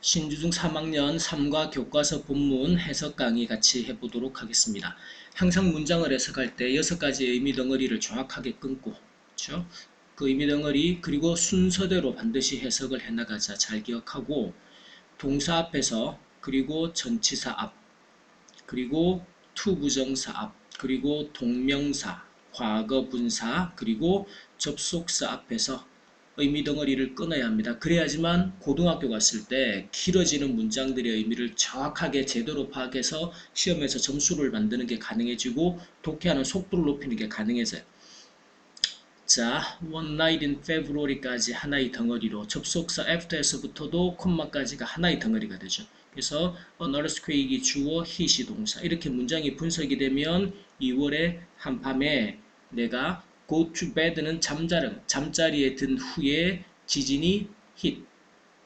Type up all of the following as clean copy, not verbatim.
신주중 3학년 3과 교과서 본문 해석 강의 같이 해보도록 하겠습니다. 항상 문장을 해석할 때 6가지의 의미 덩어리를 정확하게 끊고, 그렇죠? 그 의미 덩어리 그리고 순서대로 반드시 해석을 해나가자. 잘 기억하고 동사 앞에서 그리고 전치사 앞 그리고 투부정사 앞 그리고 동명사, 과거 분사 그리고 접속사 앞에서 의미 덩어리를 끊어야 합니다. 그래야지만 고등학교 갔을 때 길어지는 문장들의 의미를 정확하게 제대로 파악해서 시험에서 점수를 만드는 게 가능해지고 독해하는 속도를 높이는 게 가능해져요. 자, One Night in February까지 하나의 덩어리로 접속사 after에서부터도 콤마까지가 하나의 덩어리가 되죠. 그래서 an earthquake이 주어, hit이 동사 이렇게 문장이 분석이 되면 2월의 한밤에 내가 go to bed는 잠자리에 든 후에 지진이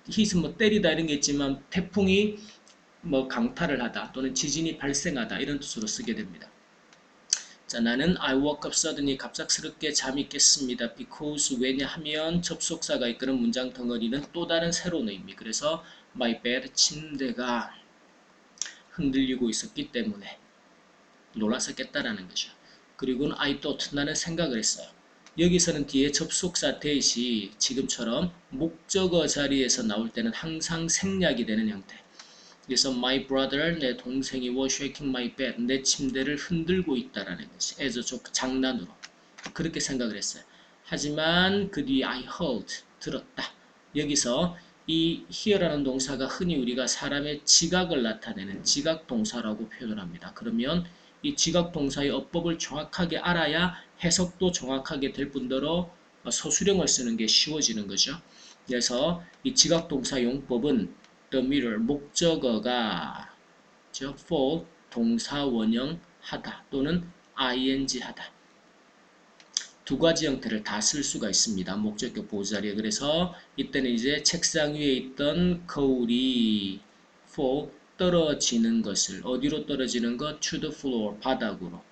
hit은 뭐 때리다 이런 게 있지만 태풍이 뭐 강타를 하다 또는 지진이 발생하다 이런 뜻으로 쓰게 됩니다. 자, 나는 I woke up suddenly 갑작스럽게 잠이 깼습니다. because 왜냐하면 접속사가 이끄는 문장 덩어리는 또 다른 새로운 의미. 그래서 my bed 침대가 흔들리고 있었기 때문에 놀라서 깼다라는 거죠. 그리고는 I thought 나는 생각을 했어요. 여기서는 뒤에 접속사 대시 지금처럼 목적어 자리에서 나올 때는 항상 생략이 되는 형태. 그래서 my brother, 내 동생이 was shaking my bed, 내 침대를 흔들고 있다라는 것이 as a joke, 장난으로 그렇게 생각을 했어요. 하지만 그 뒤에 I heard, 들었다. 여기서 이 hear라는 동사가 흔히 우리가 사람의 지각을 나타내는 지각 동사라고 표현을 합니다. 그러면 이 지각 동사의 어법을 정확하게 알아야 해석도 정확하게 될 뿐더러 서술형을 쓰는 게 쉬워지는 거죠. 그래서 이 지각 동사 용법은 the mirror, 목적어가 fall, 동사 원형 하다 또는 ing 하다. 두 가지 형태를 다 쓸 수가 있습니다. 목적격 보호자리에. 그래서 이때는 이제 책상 위에 있던 거울이 fall, 떨어지는 것을 어디로 떨어지는 것? to the floor, 바닥으로.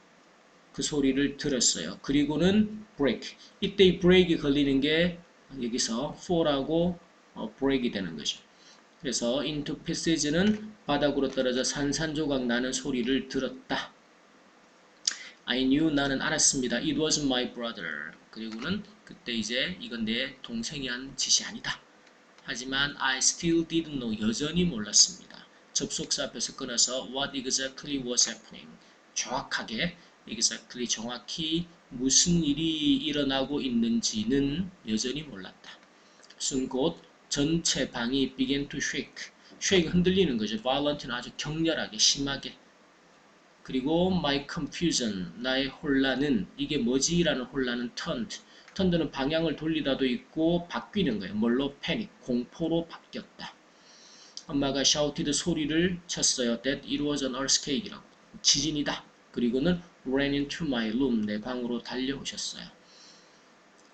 그 소리를 들었어요. 그리고는 break. 이때 이 break이 걸리는 게 여기서 fall하고 break이 되는 거죠. 그래서 into pieces,는 바닥으로 떨어져 산산조각 나는 소리를 들었다. I knew, 나는 알았습니다. It wasn't my brother. 그리고는 그때 이제 이건 내 동생이 한 짓이 아니다. 하지만 I still didn't know, 여전히 몰랐습니다. 접속사 앞에서 끊어서 what exactly was happening. 정확하게 exactly 정확히 무슨 일이 일어나고 있는지는 여전히 몰랐다. 순 곧 전체 방이 began to shake. shake 흔들리는 거죠. violent는 아주 격렬하게 심하게. 그리고 my confusion, 나의 혼란은 이게 뭐지? 라는 혼란은 turned는 방향을 돌리다도 있고 바뀌는 거예요. 뭘로? panic, 공포로 바뀌었다. 엄마가 shouted 소리를 쳤어요. that it was an earthquake이라고. 지진이다. 그리고는 ran into my room, 내 방으로 달려오셨어요.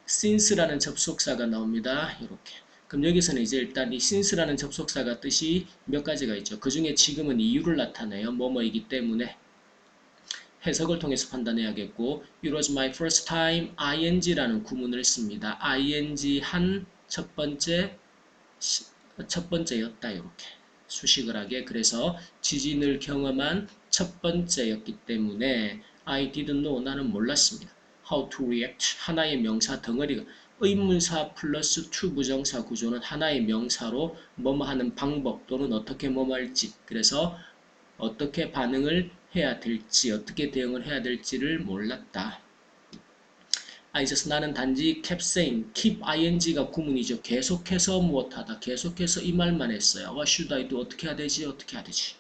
since라는 접속사가 나옵니다. 이렇게. 그럼 여기서는 이제 일단 이 since라는 접속사가 뜻이 몇 가지가 있죠. 그 중에 지금은 이유를 나타내요. 뭐뭐이기 때문에. 해석을 통해서 판단해야겠고 It was my first time ing라는 구문을 씁니다. ing 한 첫 번째였다. 이렇게 수식을 하게. 그래서 지진을 경험한 첫 번째였기 때문에 I didn't know, 나는 몰랐습니다. How to react, 하나의 명사 덩어리가 의문사 플러스 to 부정사 구조는 하나의 명사로 뭐뭐 하는 방법 또는 어떻게 뭐뭐 할지, 그래서 어떻게 반응을 해야 될지, 어떻게 대응을 해야 될지를 몰랐다. I just, 나는 단지 kept saying, keep ing가 구문이죠. 계속해서 무엇하다, 계속해서 이 말만 했어요. What should I do, 어떻게 해야 되지, 어떻게 해야 되지.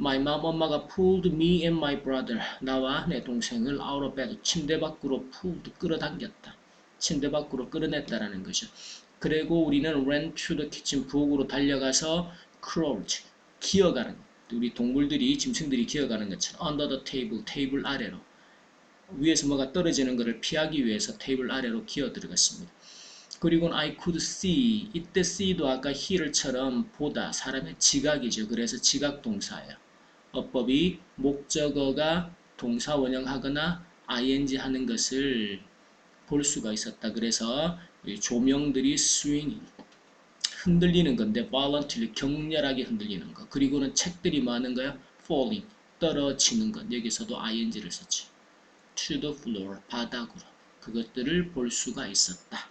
My mom, 엄마가 pulled me and my brother, 나와 내 동생을 out of bed, 침대 밖으로 pulled, 끌어당겼다. 침대 밖으로 끌어냈다라는 거죠. 그리고 우리는 ran to the kitchen, 부엌으로 달려가서 crawled, 기어가는, 우리 동물들이, 짐승들이 기어가는 것처럼 under the table, 테이블 아래로. 위에서 뭐가 떨어지는 것을 피하기 위해서 테이블 아래로 기어 들어갔습니다. 그리고는 I could see, 이때 see도 아까 hear처럼 보다, 사람의 지각이죠. 그래서 지각 동사예요. 어법이 목적어가 동사 원형하거나 ing 하는 것을 볼 수가 있었다. 그래서 조명들이 swinging, 흔들리는 건데 violently 격렬하게 흔들리는 거. 그리고는 책들이 많은 거야. falling 떨어지는 것. 여기서도 ing를 썼지. to the floor 바닥으로. 그것들을 볼 수가 있었다.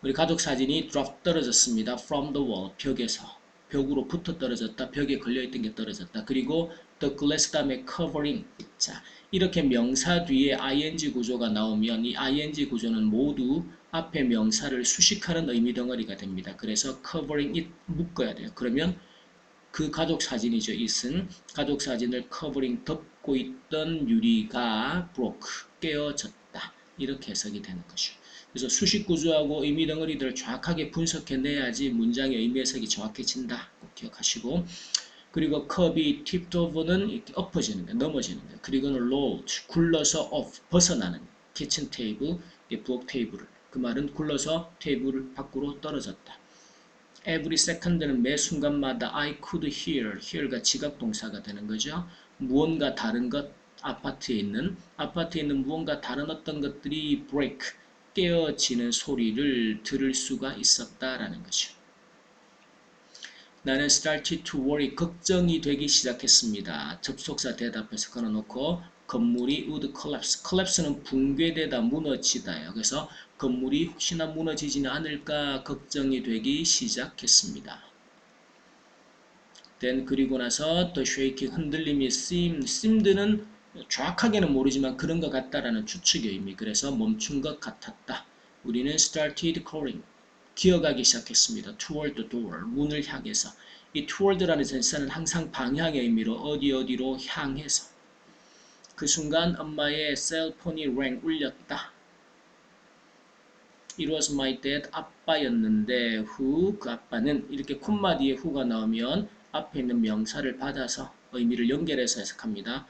우리 가족 사진이 drop 떨어졌습니다. from the wall 벽에서. 벽으로 붙어 떨어졌다. 벽에 걸려있던 게 떨어졌다. 그리고 the glass 다음에 covering. 자, 이렇게 명사 뒤에 ing 구조가 나오면 이 ing 구조는 모두 앞에 명사를 수식하는 의미 덩어리가 됩니다. 그래서 covering it 묶어야 돼요. 그러면 그 가족 사진이죠. it은 가족 사진을 covering 덮고 있던 유리가 broke 깨어졌다. 이렇게 해석이 되는 것이죠. 그래서 수식 구조하고 의미 덩어리들을 정확하게 분석해내야지 문장의 의미 해석이 정확해진다. 꼭 기억하시고 그리고 컵이 tipped over는 이렇게 엎어지는 거, 넘어지는 거. 그리고는 rolled, 굴러서 off, 벗어나는 키친 테이블, 부엌 테이블을. 그 말은 굴러서 테이블 밖으로 떨어졌다. Every second는 매 순간마다 I could hear가 지각 동사가 되는 거죠. 무언가 다른 것, 아파트에 있는 무언가 다른 어떤 것들이 break, 깨어지는 소리를 들을 수가 있었다라는 거죠. 나는 started to worry, 걱정이 되기 시작했습니다. 접속사 대답해서 걸어놓고 건물이 would collapse, collapse는 붕괴되다, 무너지다예요. 그래서 건물이 혹시나 무너지지는 않을까 걱정이 되기 시작했습니다. then 그리고 나서 the shaking, 흔들림이 seemed는 정확하게는 모르지만 그런 것 같다라는 추측의 의미. 그래서 멈춘 것 같았다. 우리는 started crawling, 기어가기 시작했습니다. toward the door, 문을 향해서. 이 toward라는 전사는 항상 방향의 의미로 어디로 향해서. 그 순간 엄마의 셀폰이 ring 울렸다. It was my dad, 아빠였는데 who, 그 아빠는 이렇게 콤마 뒤에 who가 나오면 앞에 있는 명사를 받아서 의미를 연결해서 해석합니다.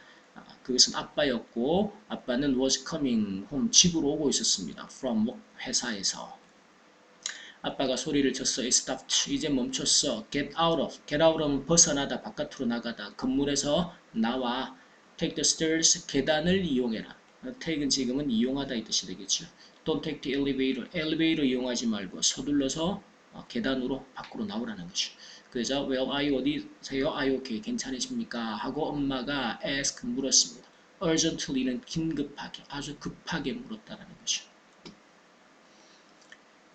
그것은 아빠였고 아빠는 was coming home, 집으로 오고 있었습니다. from 회사에서. 아빠가 소리를 쳤어. It stopped. 이제 멈췄어. Get out of. Get out of는 벗어나다, 바깥으로 나가다. 건물에서 나와. Take the stairs. 계단을 이용해라. take은 지금은 이용하다 이 뜻이 되겠죠. Don't take the elevator. 엘리베이터 이용하지 말고 서둘러서 계단으로 밖으로 나오라는 거죠. 그래서 well, are you 어디세요? Are you okay? 괜찮으십니까? 하고 엄마가 ask 물었습니다. urgently는 긴급하게, 아주 급하게 물었다라는 거죠.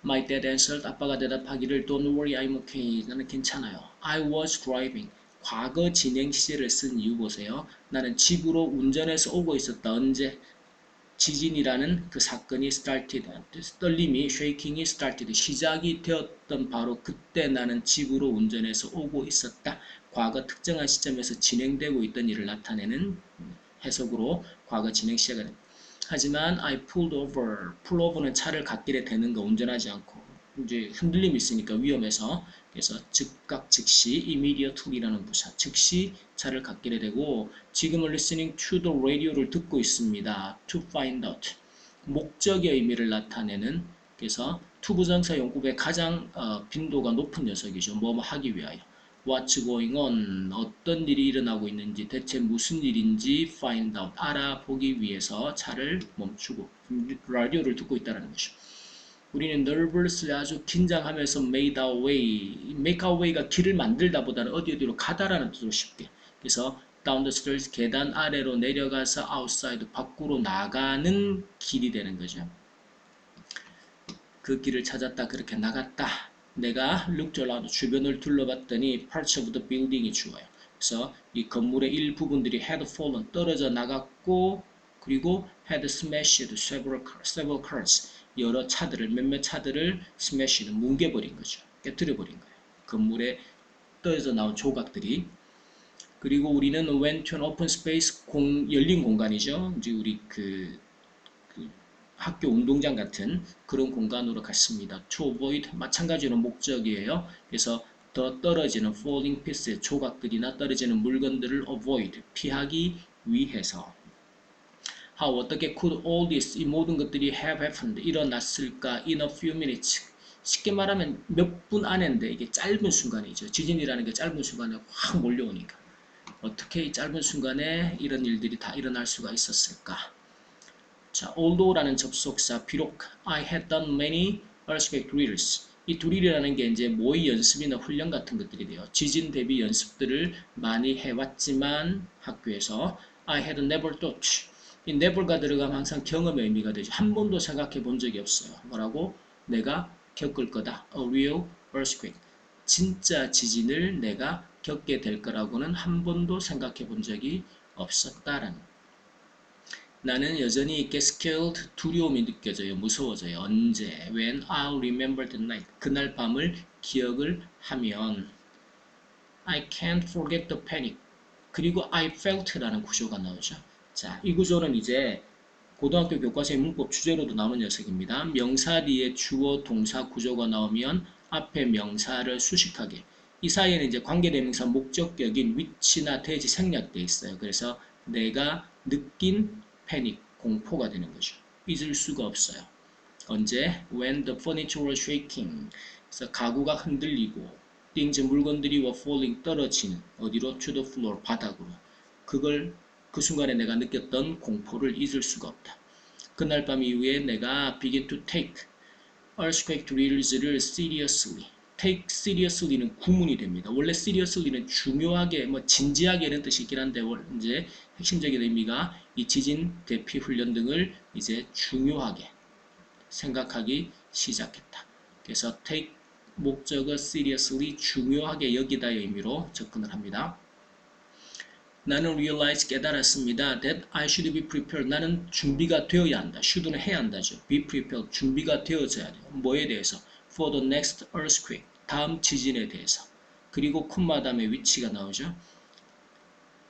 My dad answered. 아빠가 대답하기를 Don't worry, I'm okay. 나는 괜찮아요. I was driving. 과거 진행 시제를 쓴 이유 보세요. 나는 집으로 운전해서 오고 있었다. 언제? 지진이라는 그 사건이 started. 떨림이, shaking이 started. 시작이 되었던 바로 그때 나는 집으로 운전해서 오고 있었다. 과거 특정한 시점에서 진행되고 있던 일을 나타내는 해석으로 과거 진행 시제가 됩니다. 하지만 I pulled over. pull over는 차를 갓길에 대는 거, 운전하지 않고 이제 흔들림이 있으니까 위험해서. 그래서 즉각 즉시 immediately라는 부사, 즉시 차를 갓길에 대고 지금은 listening to the radio를 듣고 있습니다. to find out, 목적의 의미를 나타내는. 그래서 to 부정사 용법의 가장 빈도가 높은 녀석이죠. 뭐뭐 하기 위하여. What's going on? 어떤 일이 일어나고 있는지, 대체 무슨 일인지 find out, 알아보기 위해서 차를 멈추고 라디오를 듣고 있다는 것이죠. 우리는 nervously, 아주 긴장하면서 made our way. make our way가 길을 만들다 보다는 어디로 가다라는 뜻으로 쉽게. 그래서 down the stairs, 계단 아래로 내려가서 outside, 밖으로 나가는 길이 되는 거죠. 그 길을 찾았다, 그렇게 나갔다. 내가 looked around, 주변을 둘러봤더니 parts of the building이 주어요. 그래서 이 건물의 일부분들이 had fallen, 떨어져 나갔고, 그리고 had smashed several cars, 여러 차들을, 몇몇 차들을 smashed, 뭉개버린 거죠. 깨뜨려버린 거예요. 건물에 떨어져 나온 조각들이. 그리고 우리는 went to an open space, 열린 공간이죠. 이제 우리 학교 운동장 같은 그런 공간으로 갔습니다. To avoid, 마찬가지로 목적이에요. 그래서 더 떨어지는 falling piece, 조각들이나 떨어지는 물건들을 avoid, 피하기 위해서. How, 어떻게 could all this, 이 모든 것들이 have happened, 일어났을까? In a few minutes. 쉽게 말하면 몇 분 안인데 이게 짧은 순간이죠. 지진이라는 게 짧은 순간에 확 몰려오니까. 어떻게 이 짧은 순간에 이런 일들이 다 일어날 수가 있었을까? 자, although라는 접속사, 비록 I had done many earthquake drills, 이 드릴이라는 게 이제 모의 연습이나 훈련 같은 것들이 돼요. 지진 대비 연습들을 많이 해왔지만 학교에서 I had never thought. 이 never가 들어가면 항상 경험의 의미가 되죠. 한 번도 생각해 본 적이 없어요. 뭐라고? 내가 겪을 거다. A real earthquake. 진짜 지진을 내가 겪게 될 거라고는 한 번도 생각해 본 적이 없었다라는. 나는 여전히 get scared, 두려움이 느껴져요. 무서워져요. 언제? When I'll remember the night. 그날 밤을 기억을 하면 I can't forget the panic. 그리고 I felt라는 구조가 나오죠. 자, 이 구조는 이제 고등학교 교과서의 문법 주제로도 나오는 녀석입니다. 명사 뒤에 주어 동사 구조가 나오면 앞에 명사를 수식하게. 이 사이에는 이제 관계대명사 목적격인 위치나 대지 생략되어 있어요. 그래서 내가 느낀 패닉, 공포가 되는 거죠. 잊을 수가 없어요. 언제? When the furniture was shaking. 그래서 가구가 흔들리고 things, 물건들이 were falling, 떨어지는 어디로? To the floor, 바닥으로. 그 순간에 내가 느꼈던 공포를 잊을 수가 없다. 그날 밤 이후에 내가 begin to take earthquake drills,를 seriously. take seriously는 구문이 됩니다. 원래 seriously는 중요하게, 진지하게 이런 뜻이 있긴 한데 이제 핵심적인 의미가 이 지진 대피 훈련 등을 이제 중요하게 생각하기 시작했다. 그래서 take 목적어 seriously 중요하게 여기다의 의미로 접근을 합니다. 나는 realize 깨달았습니다. that I should be prepared. 나는 준비가 되어야 한다. should는 해야 한다죠. be prepared. 준비가 되어져야 돼요. 뭐에 대해서? for the next earthquake. 다음 지진에 대해서. 그리고 콤마 다음에 위치가 나오죠.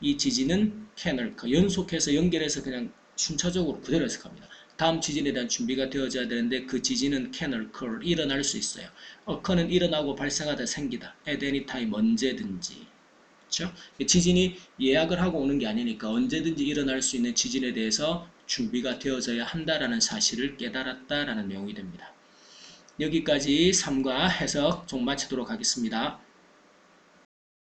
이 지진은 can occur. 연속해서 연결해서 그냥 순차적으로 그대로 해석합니다. 다음 지진에 대한 준비가 되어져야 되는데 그 지진은 can occur. 일어날 수 있어요. occur는 일어나고 발생하다 생기다. at any time 언제든지. 그렇죠? 지진이 예약을 하고 오는 게 아니니까 언제든지 일어날 수 있는 지진에 대해서 준비가 되어져야 한다라는 사실을 깨달았다라는 내용이 됩니다. 여기까지 3과 해석 좀 마치도록 하겠습니다.